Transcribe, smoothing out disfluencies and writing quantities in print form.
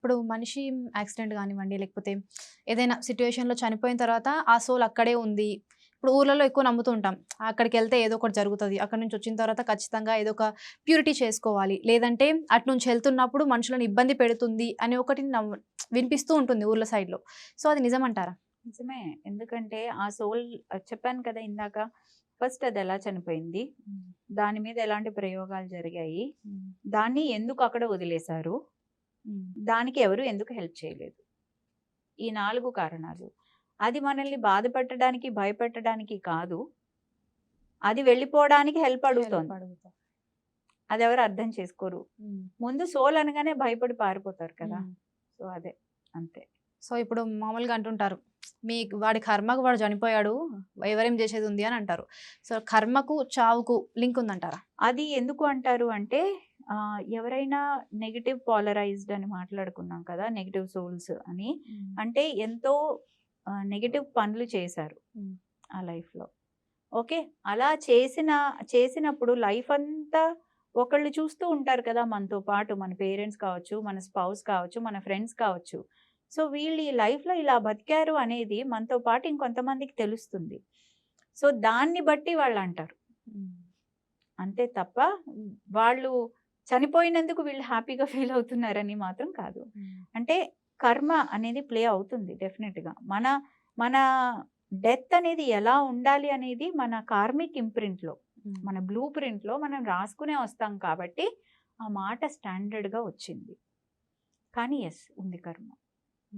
ఇప్పుడు మనిషి యాక్సిడెంట్ గానివ్వండి, లేకపోతే ఏదైనా సిట్యుయేషన్‌లో చనిపోయిన తర్వాత ఆ సోల్ అక్కడే ఉంది. ఇప్పుడు ఊర్లలో ఎక్కువ నమ్ముతూ ఉంటాం. అక్కడికెళ్తే ఏదో ఒకటి జరుగుతది. అక్కడి నుంచి వచ్చిన తర్వాత ఖచ్చితంగా ఏదో ఒక ప్యూరిటీ చేసుకోవాలి. లేదంటే అటునుంచి ఎళ్తున్నప్పుడు మనుషులను ఇబ్బంది పెడుతుంది అని ఒకటి వినిపిస్తూ ఉంటుంది ఊర్ల సైడ్‌లో. సో, అది నిజమంటారా? నిజమే. ఎందుకంటే ఆ సోల్ చెప్పాను కదా ఇందాక. ఫస్ట్ అది ఎలా చనిపోయింది? హ్మ్. దాని మీద ఎలాంటి ప్రయోగాలు జరిగాయి? హ్మ్. దాన్ని ఎందుకు అక్కడ వదిలేశారు? హ్మ్. దానికి ఎవరు ఎందుకు హెల్ప్ చేయలేదు? ఈ 4 కారణాలు. అది మనల్ని బాధ పెట్టడానికి, భయపెట్టడానికి కాదు. అది వెళ్ళిపోవడానికి హెల్ప్ హెల్ప్ అడుగుతోంది. అడుగుతా. అదెవరు అర్థం చేసుకోరు. హ్మ్. ముందు సోల్ అనగానే భయపడి పారిపోతారు కదా! హ్మ్. సో, అదే. అంతే. సో, ఇప్పుడు మామూలుగా అంటుంటారు. వాడి కర్మకు వాడు చనిపోయాడు. ఎవరేం చేసేదుంది అని అంటారు. సో, కర్మకు, చావుకు లింక్ ఉందంటారా? అది ఎందుకు అంటారు అంటే ఎవరైనా నెగెటివ్ పోలరైజ్డ్ అని మాట్లాడుకున్నాం కదా! నెగెటివ్ సోల్స్ అని. హ్మ్. అంటే ఎంతో నెగెటివ్ పనులు చేశారు హ్మ్. ఆ లైఫ్‌లో. ఓకే. అలా చేసినప్పుడు లైఫ్ అంతా ఒకళ్ళు చూస్తూ ఉంటారు కదా! మనతో పాటు మన పేరెంట్స్ కావచ్చు, మన స్పౌస్ కావచ్చు, మన ఫ్రెండ్స్ కావచ్చు. సో, వీళ్ళు ఈ లైఫ్‌లో ఇలా బతికారు అనేది మనతో పాటు ఇంకొంతమందికి తెలుస్తుంది. సో, దాన్ని బట్టి వాళ్ళంటారు. హ్మ్. అంతే తప్ప వాళ్ళు చనిపోయినందుకు వీళ్ళు హ్యాపీగా ఫీల్ అవుతున్నారని మాత్రం కాదు. హ్మ్. అంటే కర్మ అనేది ప్లే అవుతుంది డెఫినిట్‌గా. మన మన డెత్ అనేది ఎలా ఉండాలి అనేది మన కార్మిక్ ఇంప్రింట్‌లో, హ్మ్. మన బ్లూ ప్రింట్‌లో మనం రాసుకునే వస్తాం కాబట్టి ఆ మాట స్టాండర్డ్‌గా వచ్చింది. కానీ యెస్ ఉంది కర్మ.